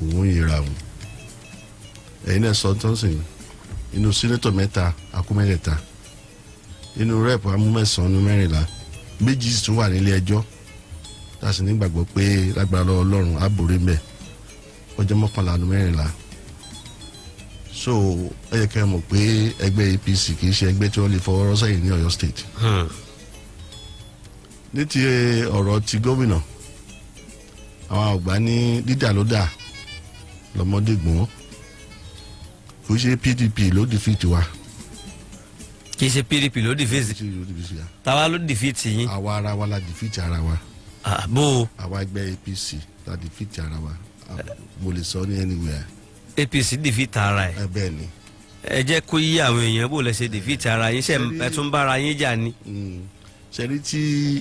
òun yẹra wọn ẹ̀yin náà sọ tó ń sìn inú sínétọ̀ mẹ́ta akúmẹ́rẹ̀ta inú rẹ́ẹ̀pù amúmẹ́sàn-án ní 14 méjì tún wà nílé ẹjọ́ láti nígbàgbọ́ pé lágbára Ọlọ́run á borí mẹ́ ọjọ́ 11 ní 14 so ẹ yẹ kẹ́ ẹ mọ̀ pé ẹgbẹ́ APC kì í ṣe ẹgbẹ́ tí wọ́n lè fọwọ́ rọ́ sẹ́yìn ní Ọ̀yọ́ state ní ti ọ̀rọ̀ ti gómìnà àwọn àgbà ní dídà ló dà lọ́mọdé gbọ́n kò ṣe PDP ló defeat wa. kì í ṣe PDP ló defeat tàwa ló defeat yín. àwa ara wa la defeat ara wa. bó. àwa ẹgbẹ́ APC la defeat ara wa mo lè sọ ní anywhere. APC defeat ara ẹ. bẹ́ẹ̀ ni. ẹ jẹ́ kó yí àwọn èèyàn bó lẹ ṣe defeat ara yín ṣe ẹ tún bára yín jà ni. ṣẹ́rí tí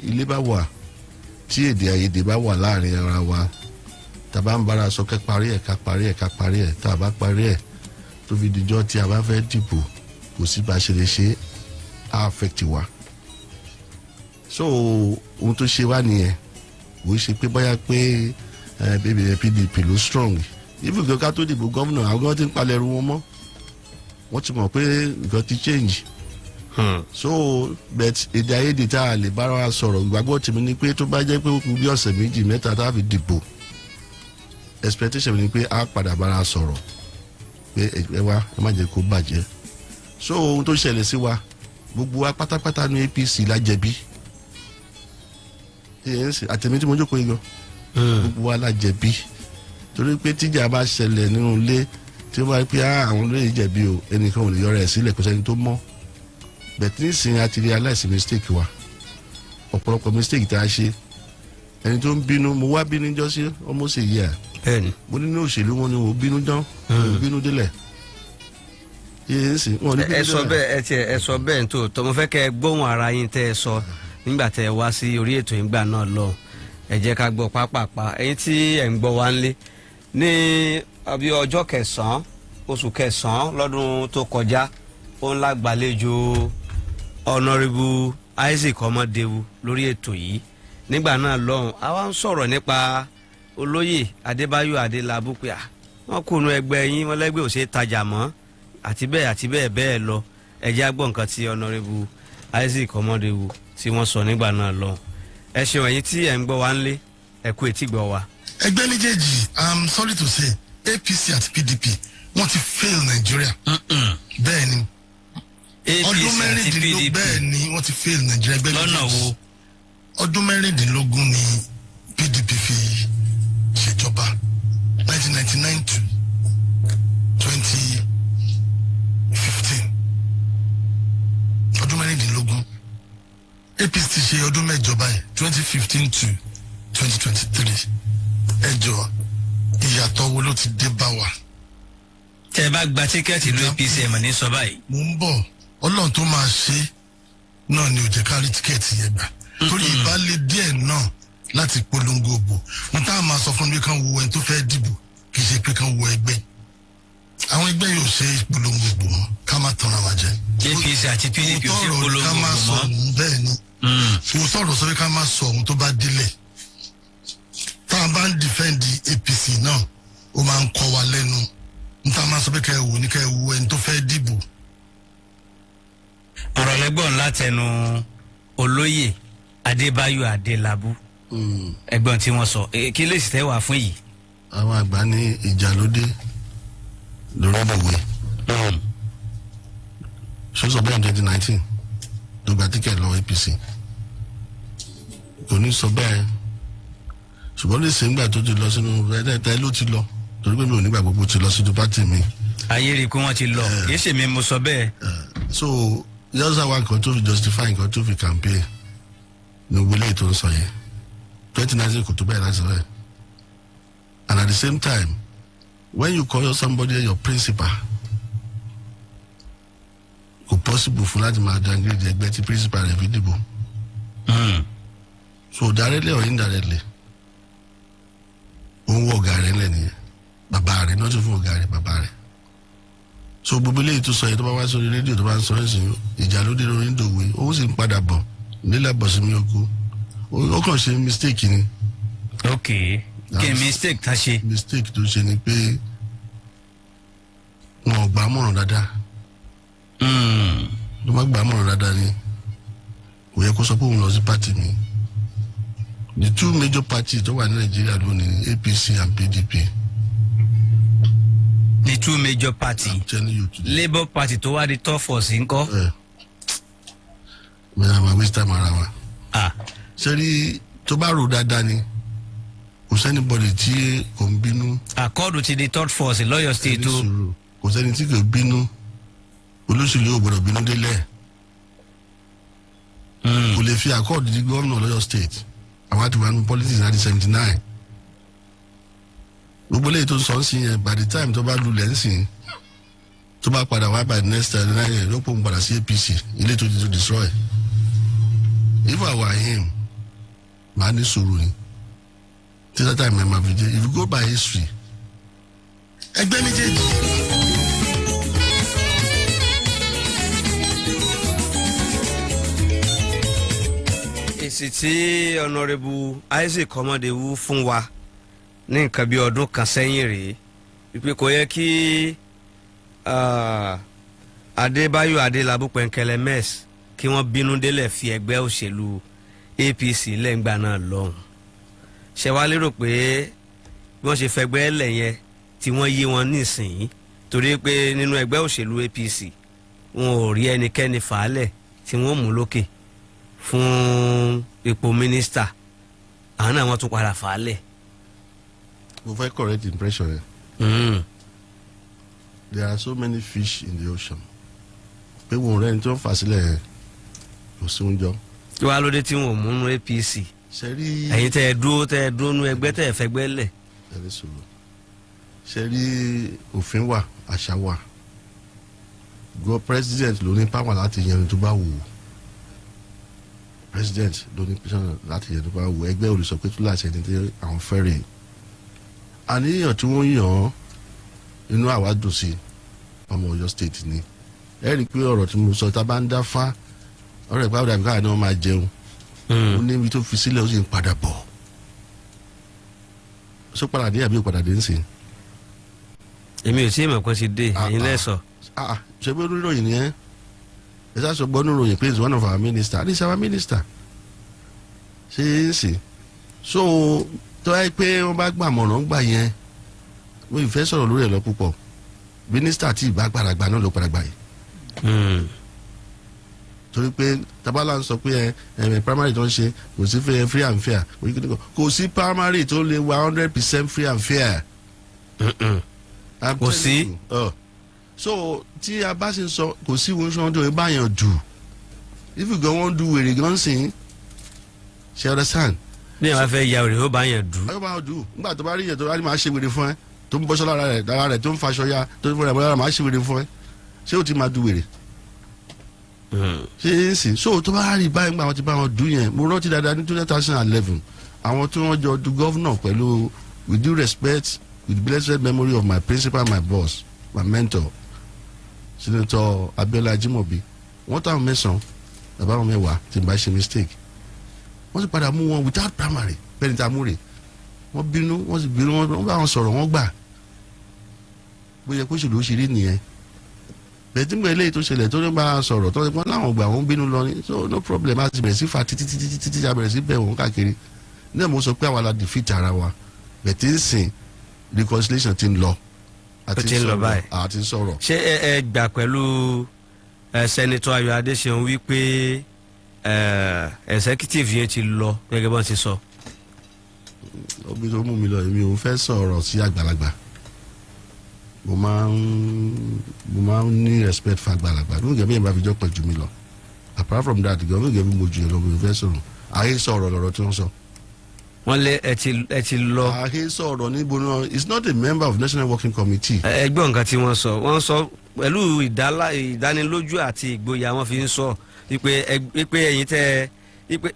ilé bá wà tí èdè àìyedè bá wà láàrin ara wa tàbá ń bára sọ kẹ́ parí ẹ̀ ká parí ẹ̀ tá a bá parí ẹ̀ tó fi dijọ́ tí a bá fẹ́ dìbò kò sí bá a ṣe lè ṣe á affect wa. so ohun tó ṣe wá nìyẹn kò ṣe pé bóyá pé PDP ló strong even kí ká tó dìbò gómìnà àwọn gan ti ń palẹ̀ ẹrù wọn mọ́ wọ́n ti mọ̀ pé nǹkan ti change. so but èdè àìyedè tá a lè bára wa sọ̀rọ̀ ìgbàgbọ́ tèmi ni pé tó bá jẹ́ pé ó kù bí ọ̀sẹ̀ 2-3 tá a fi dìbò expectation ni pé a padà bára sọ̀rọ̀ pé ẹ wá ẹ má jẹ́ kó bàjẹ́. so ohun tó ṣẹlẹ̀ sí wa gbogbo wa pátápátá ní APC la jẹ̀bi àtẹ̀mí tí mo jókòó yìí gan gbogbo wa la jẹ̀bi torí pé tíjà bá ṣẹlẹ̀ nínú ilé tí wọ́n bá rí pé àwọn olóyè jẹ̀bi o ẹnìkan ò lè yọra ẹ̀ sílẹ̀ kó sẹ́ni tó mọ́ bẹ̀tí nísìnyí a ti realize mistake wa ọ̀pọ̀lọpọ̀ mistake tá a ṣe ẹni tó ń bínú mo wá bínú jọ́sí almost a year mo nínú òṣèlú wọn ni mo bínú dán mo bínú délẹ̀ ẹ sọ bẹ́ẹ̀ ẹ sọ bẹ́ẹ̀ tó tọ́ mo fẹ́ kẹ́ ẹ gbóhùn ara yín tẹ́ ẹ sọ nígbà tẹ́ ẹ wá sí orí ètò ìgbà náà lọ ẹ jẹ́ ká gbọ́ pápápá ẹ̀yin tí ẹ̀ ń gbọ́ wá ńlé ní bí ọjọ́ 9 oṣù 9 lọ́dún tó kọjá ó ńlá gbàlejò Honorable Isaac Omodewu lórí ètò yìí nígbà náà lọ́hùn àwa ń sọ̀rọ̀ nípa olóyè Adébáyọ̀ Adélabú pé wọ́n kùnú ẹgbẹ́ yín wọ́n lẹ́gbẹ́ ò ṣe é tajà mọ́ àti bẹ́ẹ̀ bẹ́ẹ̀ lọ ẹ jẹ́ á gbọ́ nǹkan tí Honorable Isaac Omodewu tí wọ́n sọ nígbà náà lọ́hùn ẹ ṣeun ẹ̀yin tí ẹ̀ ń gbọ́ wá ńlé ẹ kú etí gbọ́ wa. ẹgbẹ́ méjèèjì I'm sorry to say APC àti PDP wọ́n ti fail Nigeria. bẹ́ẹ̀ ni ọdún mẹ́rìndínlógún bẹ́ẹ̀ ni wọ́n ti fail Nigeria ẹgbẹ́ méjèèjì. lọ́nà wo. ọdún mẹ́rìndínlógún ni PDP fi ṣèjọba 1999 to 2015 ọdún mẹ́rìndínlógún APC ti ṣe ọdún mẹ́jọ báyìí 2015 to 2023 ẹjọ́ ìyàtọ̀ wo ló ti dé bá wa. tẹ́ bá gba tíkẹ́ẹ̀tì ló APC ẹ̀ mọ̀ ní sọ báyìí. mo ń bọ̀ Ọlọ́run tó máa ṣe náà ni ò jẹ́ ká rí tíkẹ́ẹ̀tì yẹn gbà torí ìbálẹ̀ díẹ̀ náà láti polongo òbò mo tá a máa sọ fún mi kán wo ẹni tó fẹ́ dìbò kì í ṣe pé kán wo ẹgbẹ́ àwọn ẹgbẹ́ yóò ṣe polongo òbò mọ́ ká má tanra wa jẹ. APC àti PDP ò ṣe polongo òbò mọ́. bẹ́ẹ̀ ni òótọ́ ọ̀rọ̀ sọ pé ká má sọ ohun tó bá délẹ̀ tá a bá ń dìfẹ́ǹdì APC náà ó máa ń kọ́ wa lẹ́nu n tá a máa sọ pé ká ẹ wò ní ká ẹ wo ẹni tó fẹ́ dìbò. ọ̀rọ̀ lẹ́gbọ̀n látẹnu olóyè Adébáyọ̀ Adélabú ẹ̀gbọ́n tí wọ́n sọ kí lè sì tẹ́ wà fún yìí. àwọn àgbà ní ìjà lóde lórí ìwé ṣọ́sọ̀ bẹ́ẹ̀ 2019 ló gba tíkẹ́ẹ̀tì lọ́wọ́ APC kò ní sọ bẹ́ẹ̀ ṣùgbọ́n lè ṣe ń gbà tó ti lọ sínú ẹ̀ẹ́dẹ́gbẹ̀ta ló ti lọ torí pé mi ò nígbà gbogbo ti lọ sínú pátì mi. ayé rí i pé wọ́n ti lọ kì í ṣe mi mo sọ bẹ́ẹ̀. so yọ́sà wa nǹkan tó fi justify nǹkan tó fi campaign ní wílé tó ń sọ yẹn 2019 kò tó bẹ́ẹ̀ láti rẹ̀ and at the same time when you call somebody your principal kò possible fún láti máa downgrade ẹgbẹ́ tí principal rẹ̀ fi dìbò so directly or indirectly ó ń wọ ọ̀gá rẹ̀ lẹ̀ nìyẹn bàbá rẹ̀ náà tún fún ọ̀gá rẹ̀ bàbá rẹ̀ so gbogbo eléyìí tó sọ yẹn tó bá wá sórí rédíò tó bá ń sọ ẹ̀sìn ìjà ló dé lórí ìdòwe ó sì ń padà bọ̀ nílẹ̀ bọ̀sí mi oko ó kàn ṣe mistake ni. ok kí mistake tá ṣe. mistake tó ṣe ni pé wọn ò gbà á mọ̀ràn dáadáa. ló má gbà á mọ̀ràn dáadáa ni kò yẹ kó sọ pé òun lọ sí party mi. The two major parties tó wà ní Nàìjíríà lónìí APC and PDP. The two major party. I'm telling you today. Labour Party tó wá di third force ńkọ́. mẹ́ta máa waste time ara wa. Ah. sẹ́rí tó bá rò dáadáa ni kò sẹ́ni bọ́dì tí kò ń bínú. Àkọ́ọ̀dù ti di third force lọ́yọ̀ state tó. kò sẹ́ni tí kò bínú olóṣèlú ò gbọ́dọ̀ bínú délẹ̀. kò lè fi àkọ́ọ̀dù di gómìnà lọ́yọ̀ state àwọn àti wà ní politics láti 79. gbogbo lẹ́yìn tó ń sọ ń sìn yẹn by the time tó bá lulẹ̀ ń sìn tó bá padà wá by the next time yóò pòun padà sí APC ilé tó ti to destroy. If I were him màá ní sùúrù ni títí time ẹ̀ máa fi jẹ́ if you go by history ẹgbẹ́ méjèèjì. èsì tí Honourable Isaac Omodewu fún wa ní nǹkan bí ọdún kan sẹ́yìn rèé wípé kò yẹ kí Adébáyọ̀ Adélábù Pẹ̀nkẹ́lẹ́ mess kí wọ́n bínú délẹ̀ fi ẹgbẹ́ òṣèlú APC lẹ́ngbà náà lọ́hùn. ṣé wàá lérò pé bí wọ́n ṣe fẹgbẹ́ lẹ̀ yẹn tí wọ́n yí wọn nísìnyí torí pé nínú ẹgbẹ́ òṣèlú APC wọn ò rí ẹnikẹ́ni fàálẹ̀ tí wọ́n mú lókè fún ipò mínísítà àwọn náà wọ́n tún padà fàálẹ̀. mo fẹ́ correct impression yẹn. There are so many fish in the ocean pé wọn rẹ ní tí wọ́n fà sílẹ̀ yẹn kò sí oúnjẹ. tí wàá lóde tí wọn ò mú nú APC sẹ́rí ẹ̀yin tẹ́ ẹ dúró nú ẹgbẹ́ tẹ́ ẹ fẹ́gbẹ́ lẹ̀. ẹ̀rí sọ̀rọ̀ sẹ́rí òfin wà àṣà wà go president ló ní power láti yẹn tó bá wù ú president ló ní power láti yẹn tó bá wù ú ẹgbẹ́ olùsọ pé tó láti ẹni tí àwọn fẹ́ rè àníyàn tí wọ́n yàn án inú àwa dùn sí ọmọ Ọ̀yọ́ state ni ẹ rí i pé ọ̀rọ̀ tí mo sọ tá a bá ń dá fá ọ̀rọ̀ ìpá ọ̀dà ìpá ni wọ́n máa jẹun ó ní ibi tó fi sílẹ̀ ó sì ń padà bọ̀ ṣó padà dé àbí ó padà dé ń sìn. èmi ò sí ìmọ̀ kan ti dé ẹ̀yin lẹ́sọ̀. ṣe pé oníròyìn ni ẹ sá sọ gbọ́ oníròyìn pé is one of our minister this is our minister ṣe é sìn so tó wáyé pé wọ́n bá gbàmọ̀ràn gbà yẹn mo ìfẹ́ sọ̀rọ̀ lórí ẹ̀ lọ púpọ̀ mínísítà tí ìbá gbàràgbà náà ló gbàràgbà yìí. torí pé tabala ń sọ pé primary tó ń ṣe kò sí free and fair kò sí primary tó lè wà 100% free and fair. kò sí. so tí a bá ṣe sọ kò sí wọn sọ tó bá yàn dù if you go wan do wèrè gan sìn ṣe understand. ní àwọn afẹ́ ya wèrè ó bá yàn dù. ayọ̀ bá yàn dù nígbà tó bá rí yẹn tó bá rí máa ṣe wèrè fún ẹ tó ń bọ́ṣọ́ lára rẹ̀ tó ń faṣọ ya tó ń fún ẹ̀ máa ṣe wèrè fún ẹ ṣé o ti máa du wèrè. ṣé é sì so tó bá rí báyìí nígbà wọn ti bá wọn dùn yẹn mo rántí dáadáa ní 2011 àwọn tí wọ́n jọ du gọ́vnọ̀ pẹ̀lú with due respect with blessed memory of my principal my boss my mentor Senator Abiola Ajimobi wọ́n táwọn mẹ́sàn-án bàbá wọn mẹ́wàá tí n bá ṣe mistake wọ́n sì padà mú wọn without primary bẹ́ẹ̀ ni tá a mú rè wọ́n bínú wọ́n sì bínú wọ́n bá wọn sọ̀rọ̀ wọ́n gbà bóyá kó ṣèlú ó ṣe rí nìyẹn bẹ́ẹ̀ tí mo eléyìí tó ṣẹlẹ̀ tó ní bá a sọ̀rọ̀ tó ní wọ́n láwọn gbà wọ́n bínú lọ ní so no problem a ti bẹ̀rẹ̀ sí fa títí a bẹ̀rẹ̀ sí bẹ̀ wọ́n káàkiri ní ẹ̀ mo sọ pé àwa la defeat ara wa bẹ́ẹ̀ tí ń sìn reconciliation ti ń lọ àti sọ̀rọ̀. ṣé ẹ gbà pẹ̀lú Senator Ayọ̀ Adéṣeun wípé executive yẹn ti lọ gẹ́gẹ́ bọ́n ti sọ. obi tó mú mi lọ èmi ò fẹ́ sọ̀rọ̀ sí àgbàlagbà mo máa ń ní respect fún àgbàlagbà ní ìgbà bí yẹn bá fi jọ́ pẹ̀ jù mí lọ apart from that gan ní ìgbà bí mo jù yẹn lọ mo fẹ́ sọ̀rọ̀ ayé sọ̀rọ̀ lọ́rọ̀ tí wọ́n sọ. wọ́n lé ẹ ti lọ. ayé sọ̀rọ̀ níbo náà is not a member of National Working Committee. ẹgbẹ́ nǹkan tí wọ́n sọ pẹ̀lú ìdánilójú àti ìgboyà wọn fi ń sọ wípé ẹ̀yin tẹ́ wípé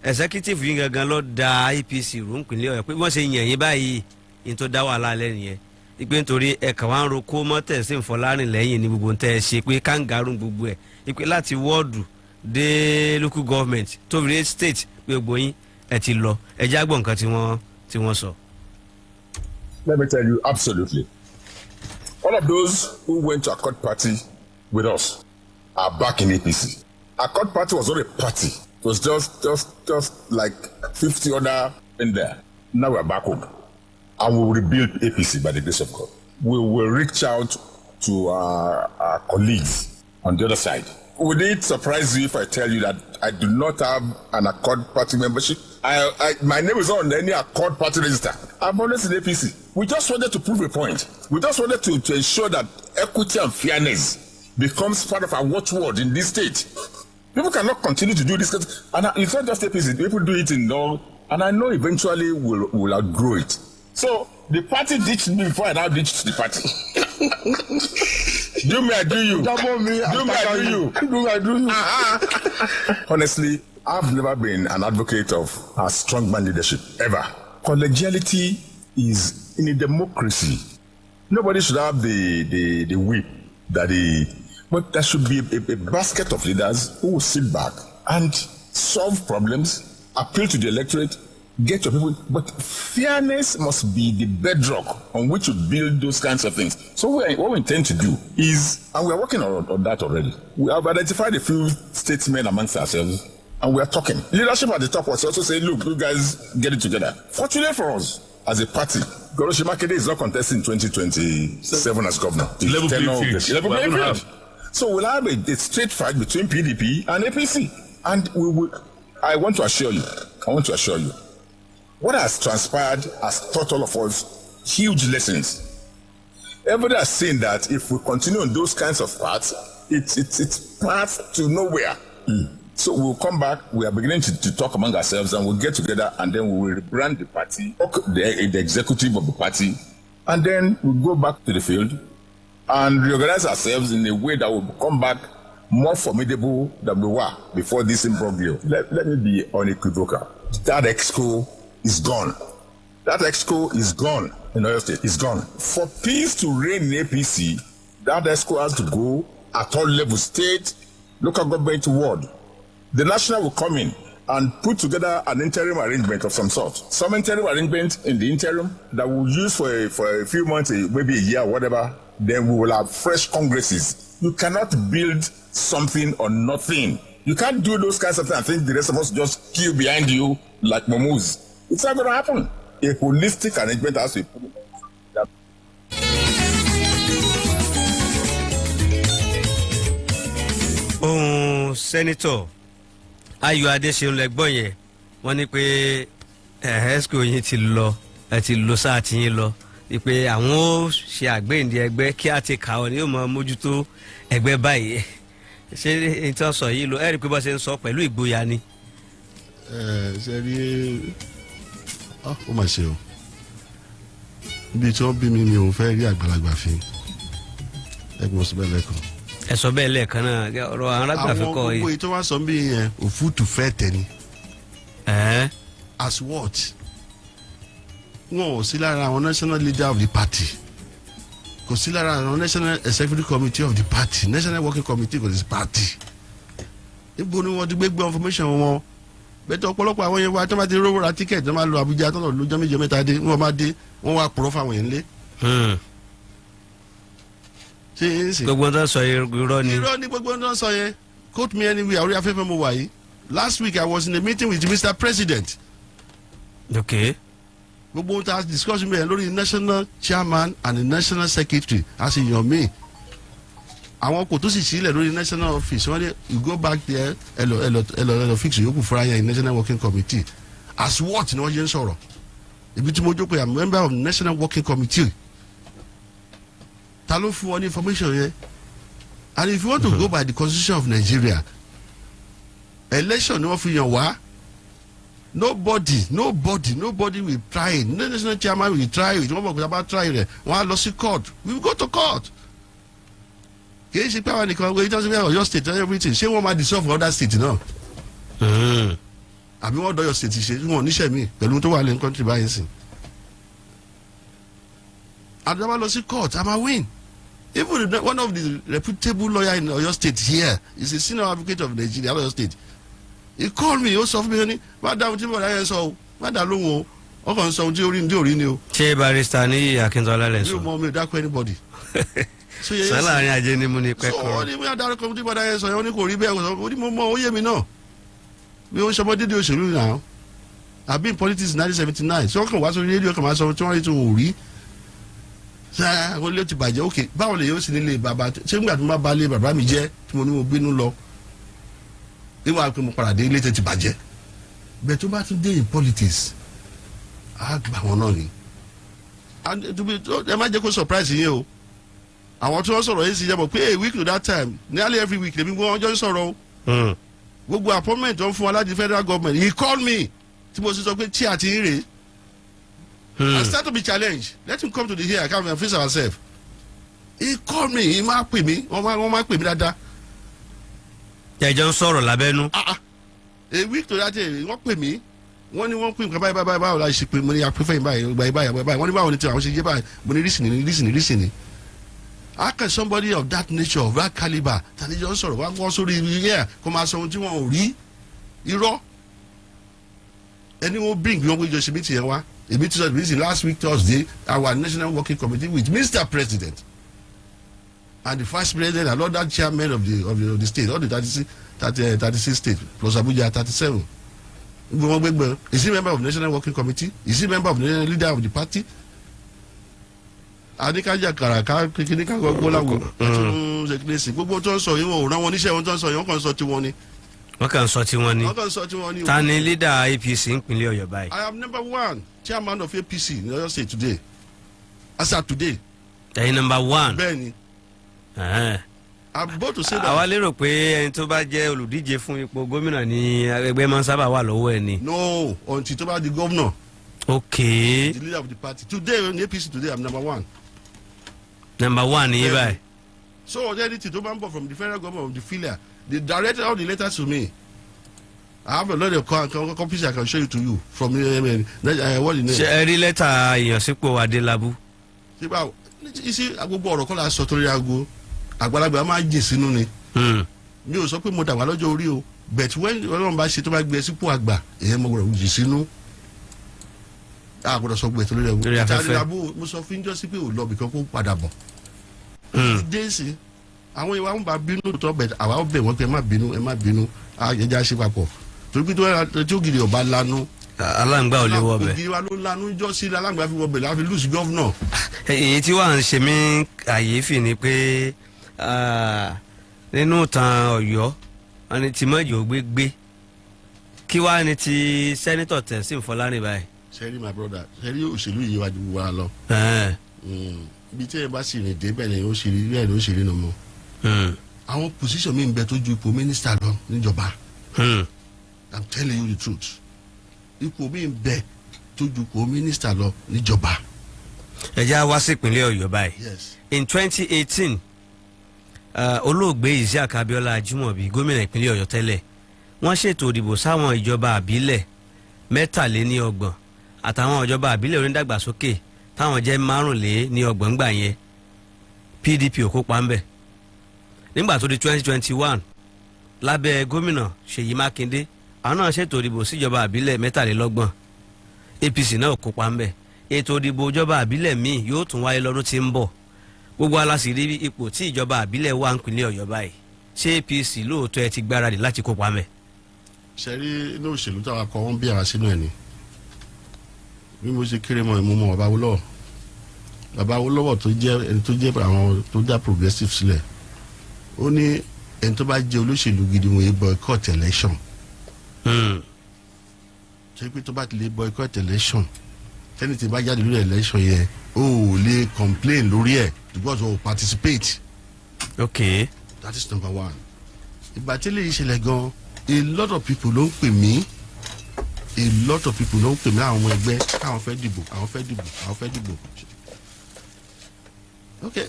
executive yìí gangan ló da APC rú nípínlẹ̀ Ọ̀yọ́ pé wọ́n ṣe yàn yín báyìí ní tó dá wàhálà lẹ́nu yẹn wípé nítorí ẹ̀ka wa ń ro kó mọ́tẹ̀ sí ìfọ̀lárìn lẹ́yìn ní gbogbo tẹ́ ẹ ṣe pé kangaroo gbogbo ẹ̀ wípé láti wọ́ọ̀dù dé local government tó fi dé state pé gbogbo yín ẹ ti lọ ẹ já gbọ́ nǹkan tí wọ́n sọ. Let me tell you, absolutely. All of those who went to Accord Party with us are back in APC. Accord Party was not a party. It was just like 50 other in there. Now we're back home. And we will rebuild APC by the grace of God. We will reach out to our colleagues on the other side. Would it surprise you if I tell you that I do not have an Accord Party membership? My name is not on any Accord Party register. I'm always in APC. We just wanted to prove a point. We just wanted to ensure that equity and fairness becomes part of our watchword in this state. People cannot continue to do this. And it's not just APC. People do it in all. And I know eventually we'll outgrow it. So the party ditched me before I now ditched the party. Do me, I do you. Double me, do me, I do you. Do me, I do you. Honestly, I've never been an advocate of a strongman leadership, ever. Collegiality is in a democracy. Nobody should have the whip but there should be a basket of leaders who will sit back and solve problems, appeal to the electorate, get your people. But fairness must be the bedrock on which you build those kinds of things. So what we intend to do is, and we are working on that already, we have identified a few statesmen amongst ourselves, and we are talking. Leadership at the top was also saying, look, you guys get it together. Fortunately for us, as a party, Goroshi Makinde is not contesting 2027 as governor. Level playing field. So we'll have a straight fight between PDP and APC. And I want to assure you, what has transpired has taught all of us huge lessons. Everybody has seen that if we continue on those kinds of paths, it's paths to nowhere. So we'll come back, we are beginning to talk among ourselves, and we'll get together, and then we will rebrand the party, the executive of the party, and then we'll go back to the field and reorganize ourselves in a way that will come back more formidable than we were before this imbroglio. Let me be unequivocal. That exco is gone. That exco is gone in Oyo State. It's gone. For peace to reign in APC, that exco has to go at all levels, state, local government, ward. The national will come in and put together an interim arrangement of some sort. Some interim arrangement in the interim that we'll use for a few months, maybe a year, whatever. Then we will have fresh congresses. You cannot build something on nothing. You can't do those kinds of things and think the rest of us just queue behind you like momos. It's not going to happen. A holistic arrangement has to be put in. Senator Ayọ̀ Adéṣeun lẹ́gbọ́n yẹn wọ́n ní pé esco yín ti lọ sáà tí yín lọ pé àwọn ó ṣe àgbéǹde ẹgbẹ́ kí á ti kà ọ́ ní yóò mọ mójútó ẹgbẹ́ báyìí ṣé ìtàn sọ yìí lọ ẹ̀rí pé bá ṣe ń sọ pẹ̀lú ìgboyà ni. ṣe rí ó mà ṣe o ibi tí wọ́n bí mi ò fẹ́ rí àgbàlagbà fi ẹgbẹ́ sọ bẹ́ẹ̀ lẹ́kọ̀ọ́. ẹ sọ bẹ́ẹ̀ lẹ́ẹ̀kan náà ọ̀rọ̀ àwọn alágbàfẹ́ kọ́ yìí. àwọn gbogbo ètò wa sọ bí yẹn òfútù fẹ́ tẹ̀ ni. As what? wọn ò sí lára àwọn national leader of the party kò sí lára àwọn national executive committee of the party, national working committee of the party. níbo ni wọ́n ti gbé information wọn bẹ́tẹ̀ ọ̀pọ̀lọpọ̀ àwọn yẹn wá tó bá ti rówó ra ticket tó máa lọ Abuja tó lọ lójọ́ méje mẹ́ta dé wọ́n máa dé wọ́n wá purọ́ fáwọn yẹn lé. gbogbo tó sọ irọ́ ni. irọ́ ni gbogbo tó sọ yẹn. Quote me anywhere orí afẹ́fẹ́ mo wà yìí. Last week I was in a meeting with Mr. President. Okay. gbogbo ta discuss mi yẹn lórí national chairman and the national secretary as in your me. àwọn kò tó sì sílẹ̀ lórí national office wọ́n ní you go back there ẹ lọ fix yòókù fúnra yẹn in national working committee. As what ni wọ́n ṣe ń sọ̀rọ̀ ibi tí mo jókòó I'm a member of the national working committee. ta ló fún wọn ní information yẹn. And if you want to go by the constitution of Nigeria, election ni wọ́n fi yàn wá. Nobody will try it. No national chairman will try it. wọ́n bọ̀ kó sábà try rẹ̀ wọ́n á lọ sí court. We will go to court. kì í ṣe pé àwọn nìkan wọ́n ìjọsìn bẹ́ẹ̀ Ọ̀yọ́ state and everything ṣé wọ́n máa dissolve for other state náà. àbí wọ́n dọ̀yọ̀ state ṣe wọn níṣẹ́ mi pẹ̀lú tó wà lẹ́nu country báyìí sìn. àdàbà lọ sí court a máa win. Even one of the reputable lawyer in Oyo State here is a senior advocate of Nigeria, Oyo State. He called me, ó sọ fún mi ní, má dáhùn tí mo dáhùn sọ o, má dáhùn lóhùn o, kàn ń sọ ohun tí orí ní orí ni o. ṣé barista ní Akíntọ́lá lẹ mi ò sọ. mọ mi ò dákọ anybody. sọlá ní ajé ni mo ní pẹ́ sọ kọ́. ọ ní mi àdárúkọ tí bọ́dá yẹn sọ yẹn ó ní kò rí bẹ́ẹ̀ ó ní mo mọ ó yé mi náà bí ó ń sọmọ dídí òṣèlú náà I've been in politics in 1979 tí wọ́n kàn wá sórí rédíò kàn máa sọ tí wọ́n rí tí wọ́n ò rí àwọn ilé ti bàjẹ́ ok báwo lè yóò sì nílé bàbá ṣé nígbà tí mo bá lé bàbá mi jẹ́ tí mo ní mo bínú lọ níwọ̀n pé mo padà dé ilé ti bàjẹ́ bẹ́ẹ̀ tó bá tún dé in politics á gbà wọn náà ni ẹ má jẹ́ kó surprise yín o àwọn tí wọ́n sọ̀rọ̀ yìí sì yẹ mọ̀ pé a week to that time nearly every week lèmi gbọ́ ọjọ́ sọ̀rọ̀ o gbogbo appointment tó ń fún wa láti federal government he called me tí mo sì sọ pé tí a ti ń rè I start to be challenged let him come to the here I can face ourselves he called me he máa pè mí wọ́n máa pè mí dáadáa. jẹjọ ń sọ̀rọ̀ lábẹ́nú. A week to that day wọ́n pè mí wọ́n ní wọ́n pè nǹkan báyìí báwo la ṣe pé mo ní apẹ́fẹ́ yìí báyìí báyìí wọ́n ní báwo ni tí àwọn ṣe yé báyìí mo ní rísìnì. How can somebody of that nature of that calibre tani jọ sọ̀rọ̀ wá wọ́n sórí yẹ́ kó máa sọ ohun tí wọ́n ò rí irọ́ ẹni wọ́n bring wọ́n péjọ ṣe meeting yẹn wá a meeting was meeting last week Thursday our national working committee with Mr. President and the vice president and other chairmen of the state all the 36 states plus Abuja 37 is he member of the national working committee is he member of the leader of the party adikaja karaka kékeré ká gbọ́ láwo ṣèkìlẹsì gbogbo tó ń sọ yìí wọn ò rán wọn níṣẹ́ wọn tó ń sọ yìí wọn kàn ń sọ tiwọn ni. wọ́n kàn ń sọ tiwọn ni. wọ́n kàn ń sọ tiwọn ni. ta ni leader APC ìpínlẹ̀ Ọ̀yọ́ báyìí. I am number 1 chairman of APC in Oyo State today as at today. ẹ̀yin number 1. bẹ́ẹ̀ni. I'm about to say that. àwa lérò pé ẹni tó bá jẹ́ olùdíje fún ipò gómìnà ní Ẹgbẹ́ máa ń sábà wà lọ́wọ́ ẹ̀ ni. No until tó bá di governor. Okay. The leader of the party today in APC today I'm number 1. number 1 ni yín báyìí. So anything tó bá ń bọ̀ from the federal government of the filial they directed all the letters to me. I have a lot of copies I can show you to you from what the name. ṣe ẹ rí lẹ́tà ìyànsípò Adélábù. ṣé báwo isi agbogbo ọ̀rọ̀ kọ́ la sọ torí aago àgbàlagbà máa jìn sínú ni. mi ò sọ pé mo dàgbà lọ́jọ́ orí o but when ọlọ́run bá ṣe tó bá gbé sípò àgbà èyàn mo gbọ́dọ̀ jìn sínú. a gbọ́dọ̀ sọ gbé torí rẹ̀ wò. Adélábù mo sọ fún jọ́sí pé ò lọ bìkan kó padà bọ̀. déèsì àwọn ìwà ń bá bínú tó bẹ̀ àwa ó bẹ̀ wọ́n pé ẹ má bínú ẹja ṣe papọ̀ torí pé tí ó gidi ọba lanu. aláǹgbá ò lè wọ bẹ̀. ògiri wa ló lanu jọ́sí aláǹgbá fi wọ bẹ̀ láfi lùsì gọ́vnọ̀. èyí tí wàá ń ṣe mí àyèéfì ni pé nínú ìtàn Ọ̀yọ́ wọn ni tìmọ̀jì ò gbé kí wàá ní ti sẹ́nitọ̀ Tẹ̀sìn Fọlárìn báyìí. sẹ́rí my brother sẹ́rí òṣèlú yìí wá ju wa lọ. ibi tí ẹ bá sì rìn dé bẹ́ẹ̀ ni ó ṣe rí bẹ́ẹ̀ ni ó ṣe rí nà mọ́. àwọn position mi ń bẹ tó ju ipò mínísítà lọ níjọba. I'm telling you the truth. ipò mi ń bẹ tó ju ipò mínísítà lọ níjọba. ẹ já wá sí ìpínlẹ̀ Ọ̀yọ́ báyìí. Yes. In 2018 olóògbé Isiaq Abiola Ajimobi gómìnà ìpínlẹ̀ Ọ̀yọ́ tẹ́lẹ̀ wọ́n ṣètò ìdìbò sáwọn ìjọba àbílẹ̀ 23 àtàwọn ìjọba àbílẹ̀ onídàgbàsókè táwọn jẹ́ 25 gbà yẹn PDP ò kópa ńbẹ̀. nígbà tó di 2021 lábẹ́ gómìnà Ṣèyí Mákindé àwọn náà ṣètò ìdìbò síjọba àbílẹ̀ 23 APC náà ò kópa ńbẹ̀. ètò ìdìbò ìjọba àbílẹ̀ míì yóò tún wáyé lọ́dún tí ń bọ̀. gbogbo aláṣìírí ipò tí ìjọba àbílẹ̀ wà nípínlẹ̀ Ọ̀yọ́ báyìí ṣé APC lóòótọ́ ẹ ti gbáradì láti kópa ńbẹ̀. sẹ́rí inú òṣèlú táwa kọ wọ́n bí ara sínú ẹ̀ ni bí mo ṣe kéré mọ́ ìmúmọ́ bàbá Awólọ́wọ̀ tó jẹ́ ẹni tó jẹ́ àwọn tó dá progressive sílẹ̀ ó ní ẹni tó bá jẹ́ olóṣèlú gidi wọ́n yé boycott election. ṣé pé tó bá ti lè boycott election tẹ́ni tí bá jáde lórí election yẹn ó lè complain lórí ẹ̀ because o participate. Okay. That is number 1. ìgbà tí lè ṣẹlẹ̀ gan a lot of people ló ń pè mí àwọn ọmọ ẹgbẹ́ àwọn fẹ́ dìbò. Okay,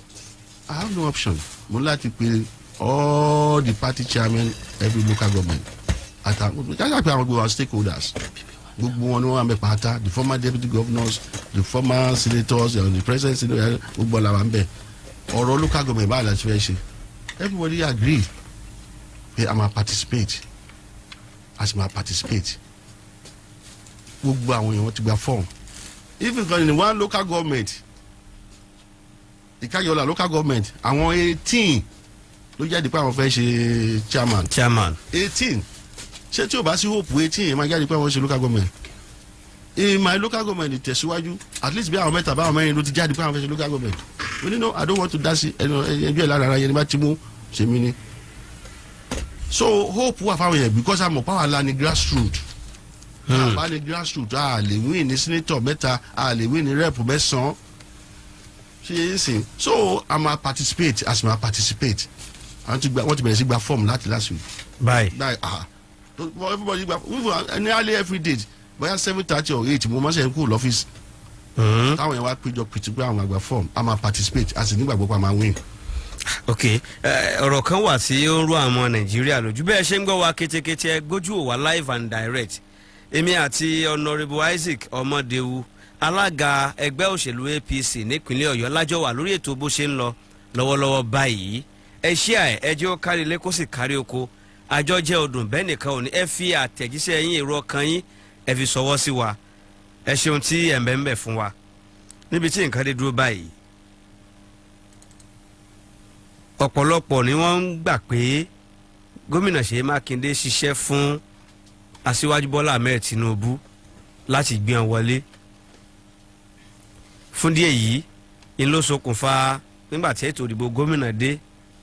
I have no option mo láti pe all the party chairmen every local government àtàwọn gbogbo our stakeholders gbogbo wọn ni wọn wà ń bẹ pátá the former deputy governors the former senators the president senator gbogbo ọ̀la wà ń bẹ ọ̀rọ̀ local government báyìí láti fẹ́ ṣe everybody agree pé a máa participate gbogbo àwọn èèyàn ti gba form if you can in one local government Ìkáyọ̀lá local government àwọn 18 ló jáde pé àwọn fẹ́ ṣe chairman 18 ṣé tí o bá sí hope 18 máa jáde pé àwọn ṣe local government in my local government tẹ̀síwájú at least bí àwọn mẹ́ta báwọn mẹ́rin ló ti jáde pé àwọn fẹ́ ṣe local government we no I don't want to dasi ẹjọ́ ẹ̀ lára ara yẹn ni bá ti mú ṣe mí ni so hope wà fáwọn yẹn because àmọ̀ power la ni grassroots àbá ni grassroots a lè win ní senator mẹ́ta a lè win ní rep mẹ́sàn-án ṣe é sìn so I ma participate as ma participate wọ́n ti bẹ̀rẹ̀ sí gba form láti last week. báyìí everybody gba nearly every day bóyá 7:30 or 8 mo máa ṣe ń kú lọ́fíìsì táwọn yẹn wá péjọ pìtì pé àwọn àgbà form a ma participate a sì nígbàgbọ́ pé a ma win. ok ọ̀rọ̀ kan wà tí ó ń rú àwọn Nàìjíríà lójú bẹ́ẹ̀ ṣe ń gbọ́ wa kétékété gbójú ò wá live and direct èmi àti Honourable Isaac Omodewu alága ẹgbẹ́ òṣèlú APC nípínlẹ̀ Ọ̀yọ́ lájọ wà lórí ètò bó ṣe ń lọ lọ́wọ́lọ́wọ́ báyìí ẹ ṣí ẹ jẹ́ ó kárí ilé kó sì kárí oko àjọ jẹ́ ọdún bẹ́ẹ̀ nìkan ò ní ẹ fi àtẹ̀jíṣẹ́ yín èrò ọkàn yín ẹ fi sọwọ́ sí wa ẹ ṣeun tí ẹ̀ ń bẹ̀ fún wa níbi tí nǹkan dé dúró báyìí ọ̀pọ̀lọpọ̀ ni wọ́n ń gbà pé gómìnà Ṣèyí Mákindé ṣiṣẹ́ fún Aṣíwájú Bọ́lá Ahmed Tinubu láti gbé wọn wọlé fún díẹ̀ yìí ń ló ṣokùnfà nígbà tí ètò ìdìbò gómìnà dé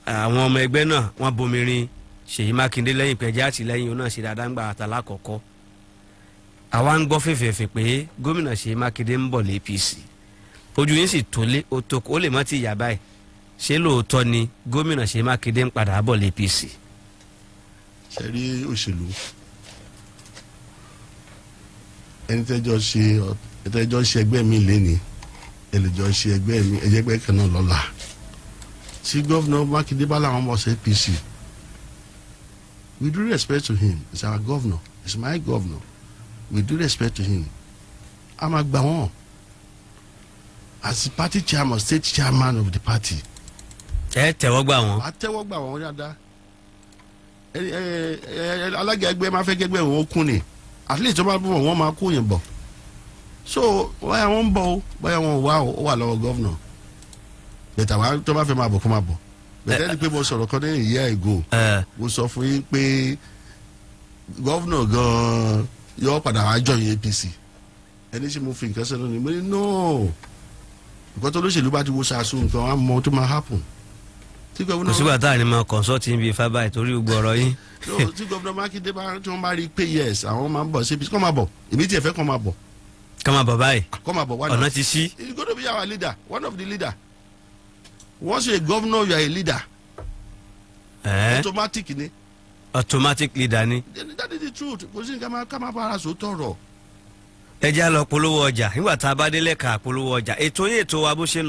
àwọn ọmọ ẹgbẹ́ náà wọ́n bomirin Ṣèyí Mákindé lẹ́yìn pẹ̀jẹ́ àtìlẹ́yìn òun náà ṣe dáadáa ń gba àtàlà àkọ́kọ́ àwa ń gbọ́ fèfèfè pé gómìnà Ṣèyí Mákindé ń bọ̀ lé APC ojú yín sì tólé ó lè mọ́ ti yà báyìí ṣé lóòótọ́ ni gómìnà Ṣèyí Mákindé ń padà bọ̀ lé APC. ṣe rí òṣèlú ẹni tẹ́jọ́ ṣe ẹgbẹ́ mi lénìí ẹlẹ́jọ́ ṣe ẹgbẹ́ mi ẹgbẹ́ kan náà lọ́la tí gómìnà Mákindé bá làwọn bọ̀ sí APC with due respect to him he's our governor he's my governor with due respect to him a máa gbà wọ́n as the party chairman state chairman of the party. ẹ tẹ́wọ́ gbà wọ́n. a tẹ́wọ́ gbà wọ́n dáadáa alága ẹgbẹ́ máa fẹ́ gẹ́gbẹ́ wọn kún ni at least wọ́n máa bọ̀ wọ́n máa kó yẹn bọ̀ so báyà wọ́n ń bọ̀ o báyà wọ́n wà ó wà lọ́wọ́ gọ́vnọ̀ bẹ̀tà wà tó bá fẹ́ máa bọ̀ kó máa bọ̀ bẹ̀tà ẹni pé mo sọ̀rọ̀ kan ní ìyá ìgò mo sọ fún yín pé gọ́vnọ̀ gan-an yọ padà wá join APC ẹni tí mo fi nǹkan sẹ́nu ni mo ní no nǹkan tó lóṣèlú bá ti wo ṣàṣù nǹkan wọn á mọ tó máa happen. kò sígbà tá à ní máa consult yín bíi fábà ìtorí gbogbo ọ̀rọ̀ yín. tí gómìnà Mákindé tí wọ́n bá rí i pé yes àwọn máa ń bọ̀ síbi kọ́ máa bọ̀ èmi tiẹ̀ fẹ́ kọ́ máa bọ̀. kọ́ máa bọ̀ báyìí. kọ́ máa bọ̀ wá náà ọ̀nà ti ṣí. he's going to be our leader one of the leader. once you're a governor you are a leader. automatic ni. automatic leader ni. that is the truth kò sí ní ká máa bára sọ tọrọ. ẹ já lọ polówó ọjà nígbà tá a bá délé ká polówó ọjà ètò yìí ètò wa bó ṣe